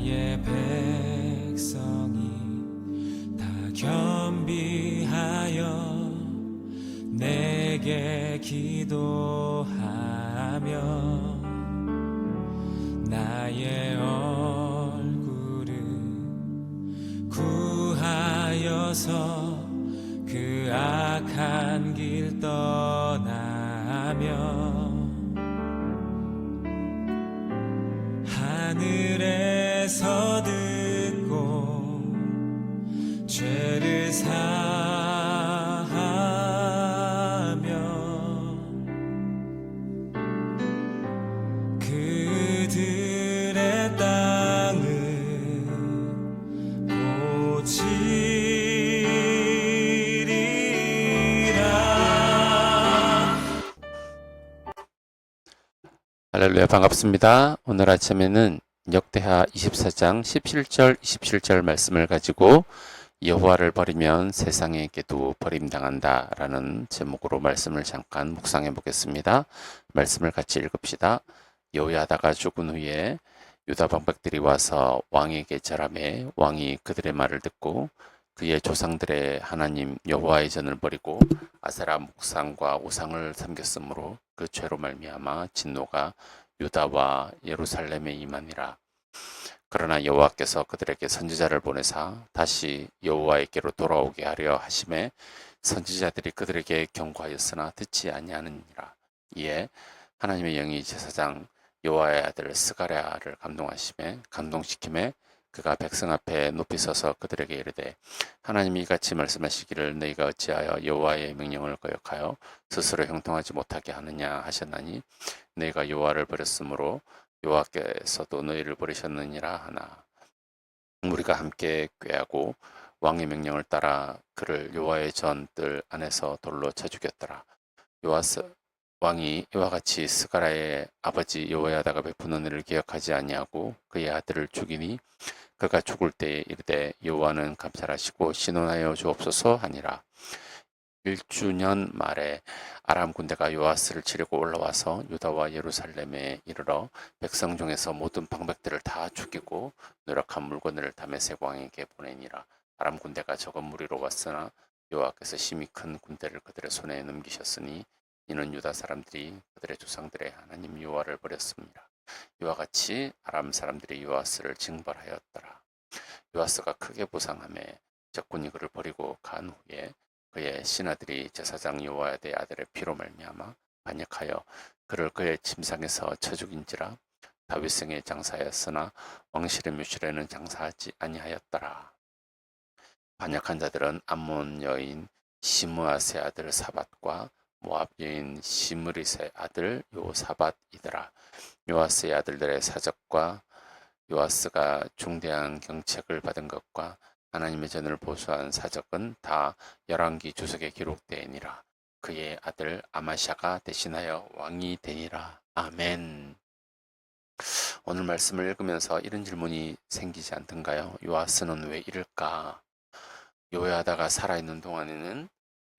나의 백성이 다 겸비하여 내게 기도하며 나의 얼굴을 구하여서 그 악한 길 떠나며 하늘에서 듣고 죄를 사하며 그들의 땅을 고치리라. 할렐루야, 반갑습니다. 오늘 아침에는 역대하 24장 17절 27절 말씀을 가지고 여호와를 버리면 세상에게도 버림당한다 라는 제목으로 말씀을 잠깐 묵상해 보겠습니다. 말씀을 같이 읽읍시다. 여호야다가 죽은 후에 유다 방백들이 와서 왕에게 절하매 왕이 그들의 말을 듣고 그의 조상들의 하나님 여호와의 전을 버리고 아세라 목상과 우상을 섬겼으므로 그 죄로 말미암아 진노가 유다와 예루살렘에 임하니라. 그러나 여호와께서 그들에게 선지자를 보내사 다시 여호와에게로 돌아오게 하려 하심에 선지자들이 그들에게 경고하였으나 듣지 아니하느니라. 이에 하나님의 영이 제사장 여호와의 아들 스가랴를 감동시키매 그가 백성 앞에 높이 서서 그들에게 이르되 하나님이 이같이 말씀하시기를 너희가 어찌하여 여호와의 명령을 거역하여 스스로 형통하지 못하게 하느냐 하셨나니 너희가 여호와를 버렸으므로 여호와께서도 너희를 버리셨느니라 하나. 우리가 함께 꾀하고 왕의 명령을 따라 그를 여호와의 전뜰 안에서 돌로 쳐 죽였더라. 왕이 이와 같이 스가랴의 아버지 여호야다가 베푼 은혜를 기억하지 아니하고 그의 아들을 죽이니 그가 죽을 때에 이르되 여호와는 감찰하시고 신원하여 주옵소서 하니라. 1주년 말에 아람 군대가 요아스를 치려고 올라와서 유다와 예루살렘에 이르러 백성 중에서 모든 방백들을 다 죽이고 노력한 물건을 다메섹 왕에게 보내니라. 아람 군대가 적은 무리로 왔으나 여호와께서 심히 큰 군대를 그들의 손에 넘기셨으니 이는 유다 사람들이 그들의 조상들의 하나님 여호와를 버렸습니다. 이와 같이 아람 사람들이 요아스를 징벌하였더라. 요아스가 크게 부상하며 적군이 그를 버리고 간 후에 그의 신하들이 제사장 여호야다의 아들의 피로 말미암아 반역하여 그를 그의 침상에서 쳐 죽인지라. 다윗성에 장사하였으나 왕실의 묘실에는 장사하지 아니하였더라. 반역한 자들은 암몬 여인 시므아스의 아들 사밧과 모압 여인 시므릿의 아들 요사밧이더라. 요아스의 아들들의 사적과 요아스가 중대한 경책을 받은 것과 하나님의 전을 보수한 사적은 다 열왕기 주석에 기록되니라. 그의 아들 아마샤가 대신하여 왕이 되니라. 아멘. 오늘 말씀을 읽으면서 이런 질문이 생기지 않던가요? 요아스는 왜 이럴까? 여호야다가 살아있는 동안에는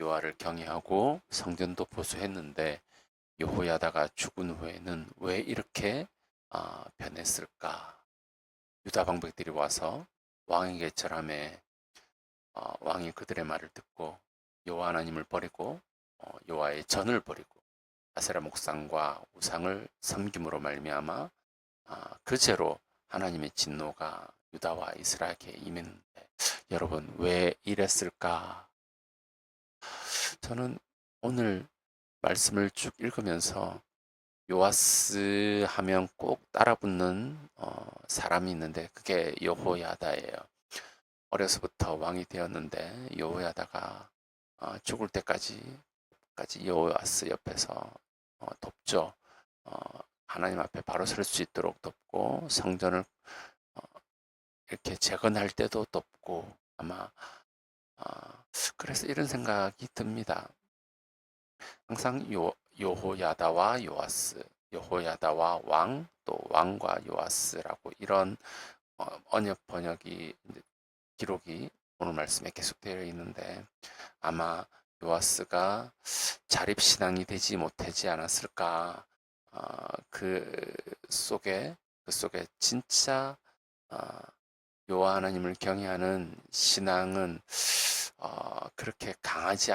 여호와를 경외하고 성전도 보수했는데 여호야다가 죽은 후에는 왜 이렇게 변했을까? 유다 방백들이 와서 왕에게 절하매 왕이 그들의 말을 듣고 여호와 하나님을 버리고 여호와의 전을 버리고 아세라 목상과 우상을 섬김으로 말미암아 그 죄로 하나님의 진노가 유다와 이스라엘에게 임했는데 여러분 왜 이랬을까? 저는 오늘 말씀을 쭉 읽으면서 요아스 하면 꼭 따라붙는 사람이 있는데 그게 여호야다예요. 어려서부터 왕이 되었는데 여호야다가 죽을 때까지 여호아스 옆에서 돕죠. 하나님 앞에 바로 설 수 있도록 돕고 성전을 이렇게 재건할 때도 돕고 아마 그래서 이런 생각이 듭니다. 항상 여호야다와 요아스, 여호야다와 왕, 또 왕과 요아스라고 이런 언역 번역이 기록이 오늘 말씀에 계속되어 있는데 아마 요아스가 자립신앙이 되지 못하지 않았을까. 그 속에 진짜 여호와 하나님을 경외하는 신앙은 그렇게 강하지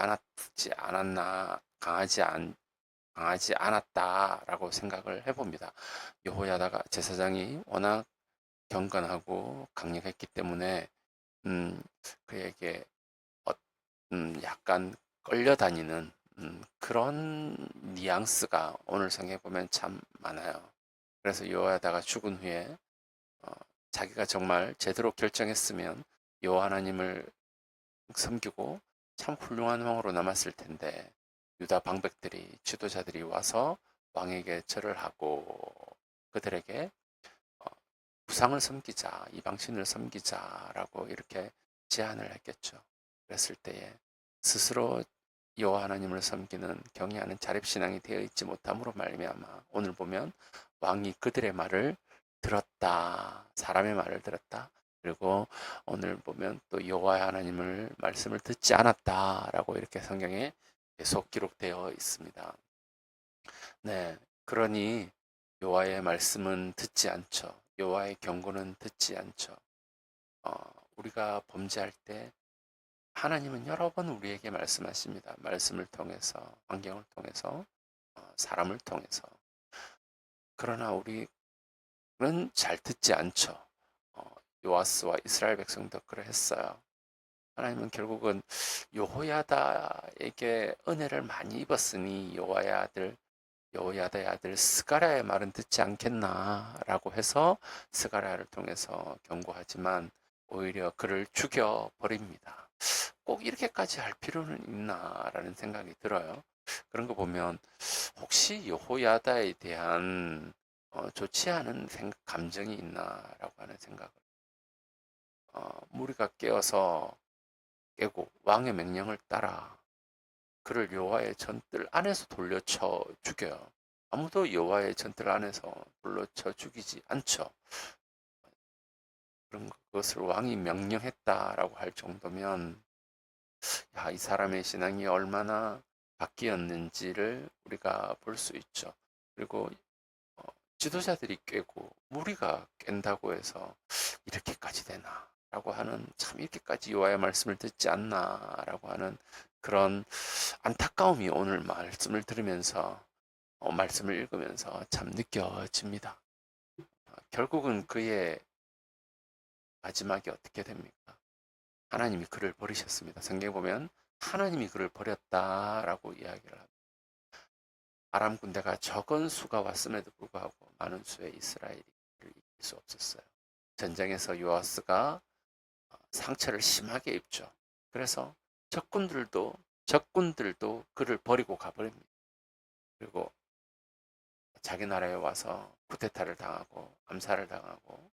않았다라고 생각을 해봅니다. 여호야다가 제사장이 워낙 경건하고 강력했기 때문에 음, 그에게 어, 약간 끌려다니는 그런 뉘앙스가 오늘 성경에 보면 참 많아요. 그래서 여호야다가 죽은 후에 어, 자기가 정말 제대로 결정했으면 여호와 하나님을 섬기고 참 훌륭한 왕으로 남았을 텐데 유다 방백들이 지도자들이 와서 왕에게 절을 하고 그들에게 어, 우상을 섬기자, 이방신을 섬기자라고 이렇게 제안을 했겠죠. 그랬을 때에 스스로 여호와 하나님을 섬기는 경외하는 자립신앙이 되어 있지 못함으로 말미암아 오늘 보면 왕이 그들의 말을 들었다. 사람의 말을 들었다. 그리고 오늘 보면 또 여호와 하나님을 말씀을 듣지 않았다라고 이렇게 성경에 계속 기록되어 있습니다. 네, 그러니 여호와의 말씀은 듣지 않죠. 여호와의 경고는 듣지 않죠. 어, 우리가 범죄할 때 하나님은 여러 번 우리에게 말씀하십니다. 말씀을 통해서, 환경을 통해서, 사람을 통해서. 그러나 우리는 잘 듣지 않죠. 요아스와 이스라엘 백성도 그러했어요. 하나님은 결국은 여호야다에게 은혜를 많이 입었으니 여호야다의 아들 스가랴의 말은 듣지 않겠나라고 해서 스가랴를 통해서 경고하지만 오히려 그를 죽여 버립니다. 꼭 이렇게까지 할 필요는 있나라는 생각이 들어요. 그런 거 보면 혹시 여호야다에 대한 좋지 않은 감정이 있나라고 하는 생각을 무리가 깨고 왕의 명령을 따라 그를 여호와의 전뜰 안에서 돌려쳐 죽여요. 아무도 여호와의 전뜰 안에서 돌려쳐 죽이지 않죠. 그런 것을 왕이 명령했다라고 할 정도면 야, 이 사람의 신앙이 얼마나 바뀌었는지를 우리가 볼 수 있죠. 그리고 어, 지도자들이 깨고 무리가 깬다고 해서 이렇게까지 되나? 라고 하는 참 이렇게까지 여호와의 말씀을 듣지 않나라고 하는 그런 안타까움이 오늘 말씀을 들으면서 말씀을 읽으면서 참 느껴집니다. 결국은 그의 마지막이 어떻게 됩니까? 하나님이 그를 버리셨습니다. 성경에 보면 하나님이 그를 버렸다라고 이야기를 합니다. 아람 군대가 적은 수가 왔음에도 불구하고 많은 수의 이스라엘이 그를 이길 수 없었어요. 전쟁에서 요아스가 상처를 심하게 입죠. 그래서 적군들도 그를 버리고 가버립니다. 그리고 자기 나라에 와서 쿠데타를 당하고 암살을 당하고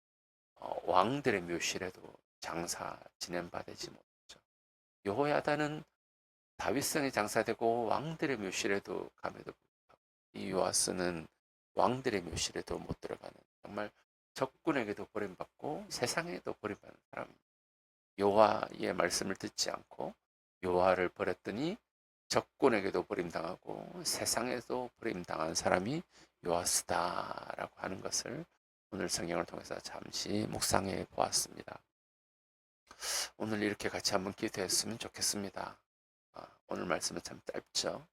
왕들의 묘실에도 장사 지낸받지 못했죠. 여호야다는 다윗성에 장사되고 왕들의 묘실에도 감에도 불구하고 이 요아스는 왕들의 묘실에도 못 들어가는 정말 적군에게도 버림받고 세상에도 버림받는 사람입니다. 여호와의 말씀을 듣지 않고 여호와를 버렸더니 적군에게도 버림당하고 세상에도 버림당한 사람이 요아스다라고 하는 것을 오늘 성경을 통해서 잠시 묵상해 보았습니다. 오늘 이렇게 같이 한번 기도했으면 좋겠습니다. 오늘 말씀은 참 짧죠.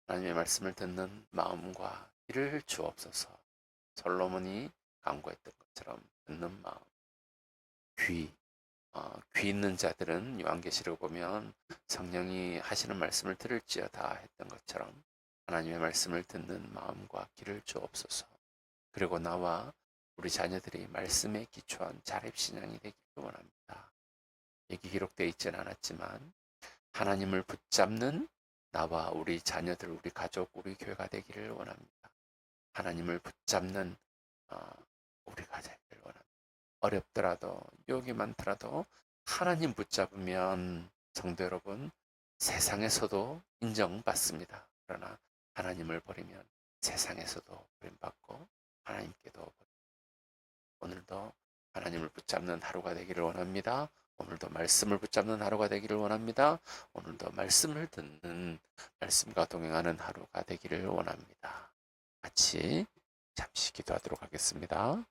하나님의 말씀을 듣는 마음과 귀를 주옵소서. 솔로몬이 간구했던 것처럼 듣는 마음, 귀, 귀 있는 자들은 요한계시록 보면 성령이 하시는 말씀을 들을지어다 했던 것처럼 하나님의 말씀을 듣는 마음과 귀를 주옵소서. 그리고 나와 우리 자녀들이 말씀에 기초한 자립신앙이 되기를 원합니다. 여기 기록되어 있지는 않았지만 하나님을 붙잡는 나와 우리 자녀들, 우리 가족, 우리 교회가 되기를 원합니다. 하나님을 붙잡는 우리가 되기를 원합니다. 어렵더라도 유혹이 많더라도 하나님 붙잡으면 성도 여러분 세상에서도 인정받습니다. 그러나 하나님을 버리면 세상에서도 버림받고 하나님께도 버림받고 오늘도 하나님을 붙잡는 하루가 되기를 원합니다. 오늘도 말씀을 붙잡는 하루가 되기를 원합니다. 오늘도 말씀을 듣는 말씀과 동행하는 하루가 되기를 원합니다. 같이 잠시 기도하도록 하겠습니다.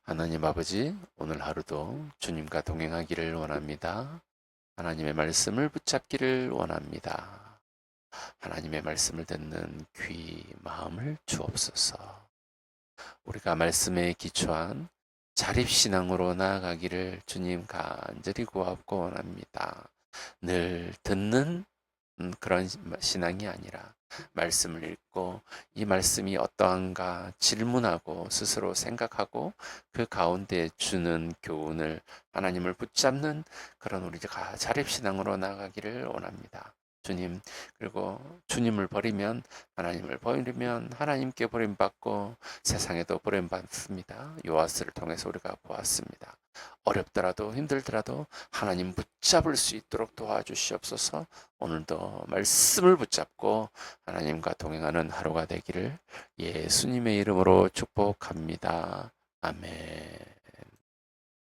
하나님 아버지, 오늘 하루도 주님과 동행하기를 원합니다. 하나님의 말씀을 붙잡기를 원합니다. 하나님의 말씀을 듣는 귀, 마음을 주옵소서. 우리가 말씀에 기초한 자립신앙으로 나아가기를 주님 간절히 구하고 원합니다. 늘 듣는 그런 신앙이 아니라 말씀을 읽고 이 말씀이 어떠한가 질문하고 스스로 생각하고 그 가운데 주는 교훈을 하나님을 붙잡는 그런 우리가 자립신앙으로 나아가기를 원합니다. 주님, 그리고 주님을 버리면 하나님을 버리면 하나님께 버림받고 세상에도 버림받습니다. 요아스를 통해서 우리가 보았습니다. 어렵더라도 힘들더라도 하나님 붙잡을 수 있도록 도와주시옵소서. 오늘도 말씀을 붙잡고 하나님과 동행하는 하루가 되기를 예수님의 이름으로 축복합니다. 아멘.